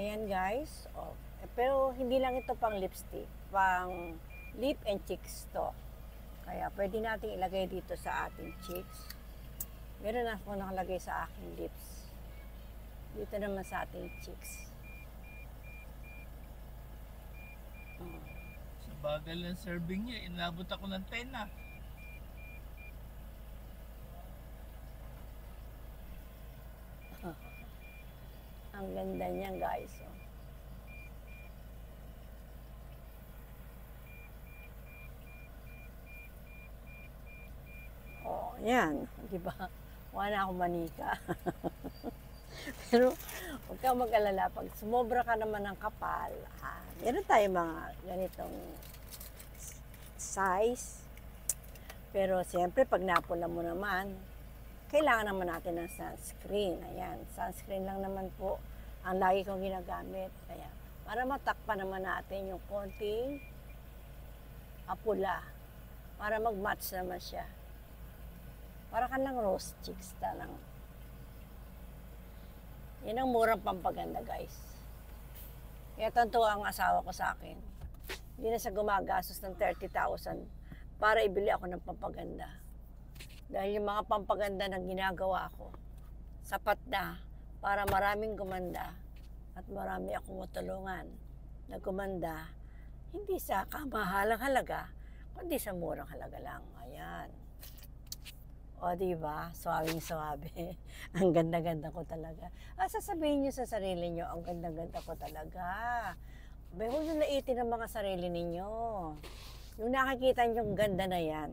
Ayan guys. Oh. Pero hindi lang ito pang lipstick. Pang lip and cheeks to. Kaya pwede natin ilagay dito sa ating cheeks. Meron ako nakalagay sa aking lips. Dito naman sa ating cheeks. Oh. Sa bagal ng serving niya, inabot ako ng 10 na. Ang ganda niya guys. Oh, yan. Di ba? Wala akong manika. Pero huwag kang mag-alala. Pag sumobra ka naman ng kapal, meron tayo mga ganitong size. Pero siyempre, pag napula mo naman, kailangan naman natin ng sunscreen. Ayan, sunscreen lang naman po ang lagi kong ginagamit. Ayan, para matakpan naman natin yung konting apula. Para mag-match naman siya. Para ka ng rose cheeks lang. Yan ang murang pampaganda, guys. Kaya tanto ang asawa ko sa akin. Hindi na siya gumagastos ng 30,000 para ibili ako ng pampaganda. Dahil yung mga pampaganda na ginagawa ko, sapat na para maraming gumanda at marami akong matulungan na gumanda, hindi sa kamahalang halaga, kundi sa murang halaga lang. Ayan. O, diba? Suwabing-suwabe. Ang ganda-ganda ko talaga. Sasabihin nyo sa sarili nyo, ang ganda-ganda ko talaga. Abay, huwag nyo naitin ang mga sarili ninyo. Yung nakikita nyo yung ganda na yan,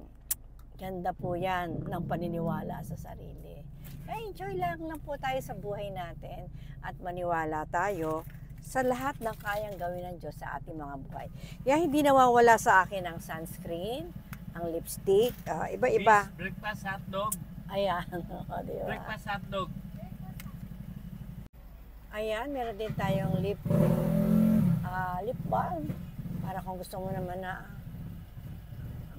ganda po yan ng paniniwala sa sarili. Kaya enjoy lang po tayo sa buhay natin at maniwala tayo sa lahat ng kayang gawin ng Diyos sa ating mga buhay. Kaya hindi nawawala sa akin ang sunscreen, ang lipstick, iba-iba. Breakfast hotdog. Ayan, o, diba? Breakfast hotdog. Ayan, meron din tayong lip balm. Para kung gusto mo naman na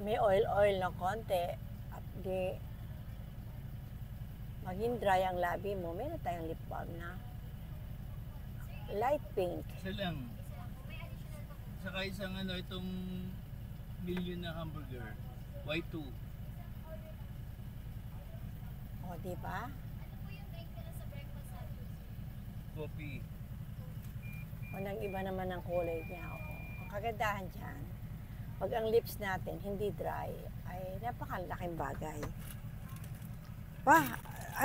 may oil na konti at di maging dry ang labi mo, meron tayong lip balm na light pink. Isa lang. Saka isang itong million na hamburger. Y2. O, diba? Coffee. O, nang iba naman ang kulay niya. O, ang kagandahan dyan, pag ang lips natin hindi dry, ay napakalaking bagay.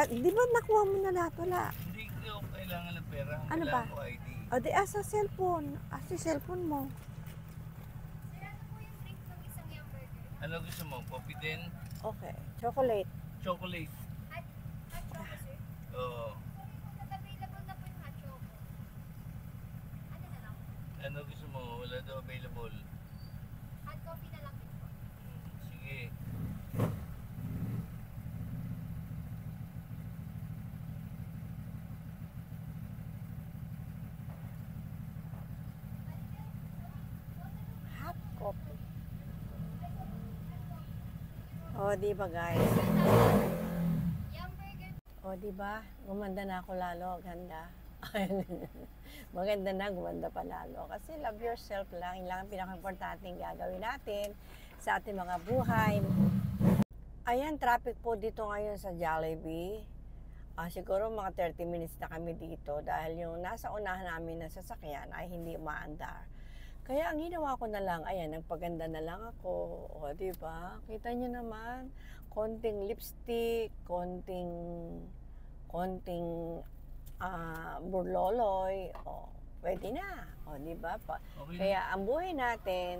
Di ba nakuha mo na lahat? Wala. Hindi ko kailangan ng pera. Ano Kailangan ba? ko ID. O, di sa cellphone. Sa cellphone mo. Ano gusto mo? Coffee din? Okay. Chocolate. Chocolate. Hot chocolate, sir? Oo. Available na po yung hot chocolate. Ano na lang? Ano gusto mo? Wala daw available. Hot coffee na lang din po. Sige. Hot coffee. O, di ba guys? Yung burger, O, di ba? Gumanda na ako lalo. Ganda. Maganda na, gumanda pa lalo. Kasi love yourself lang. Yun lang ang pinaka-importanting gagawin natin sa ating mga buhay. Ayan, traffic po dito ngayon sa Jollibee. Siguro mga 30 minutes na kami dito dahil yung nasa unahan namin na sasakyan ay hindi umaandar. Kaya ang ginawa ko na lang, ayan, nagpaganda na lang ako. O, di ba? Kita nyo naman, konting lipstick, konting burloloy. O, pwede na. O, di ba? Okay. Kaya ang buhay natin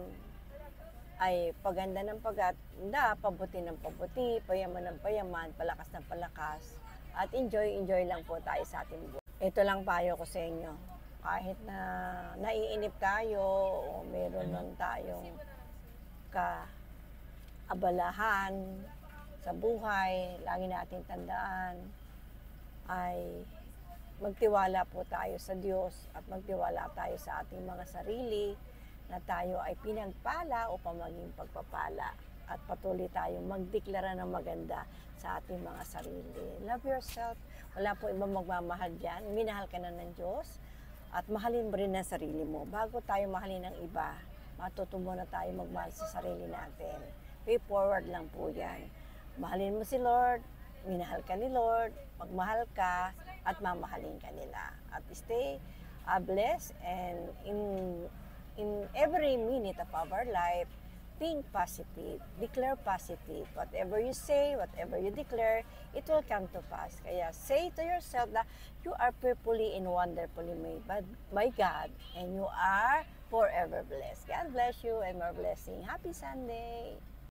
ay paganda ng paganda, pabuti ng pabuti, payaman ng payaman, palakas ng palakas. At enjoy lang po tayo sa ating buhay. Ito lang payo ko sa inyo. Kahit na naiinip tayo o meron man tayong kaabalahan sa buhay, lagi natin tandaan ay magtiwala po tayo sa Diyos at magtiwala tayo sa ating mga sarili na tayo ay pinagpala upang maging pagpapala at patuloy tayong magdeklara ng maganda sa ating mga sarili. Love yourself. Wala po ibang magmamahal dyan. Minahal ka na ng Diyos. At mahalin mo rin ang sarili mo. Bago tayo mahalin ng iba, matuto muna tayo magmahal sa sarili natin. Way forward lang po yan. Mahalin mo si Lord, minahal ka ni Lord, magmahal ka, at mamahalin ka nila. At stay blessed, and in every minute of our life, think positive, declare positive. Whatever you say, whatever you declare, it will come to pass. Kaya say to yourself that you are fearfully and wonderfully made by God, and you are forever blessed. God bless you and more blessing. Happy Sunday!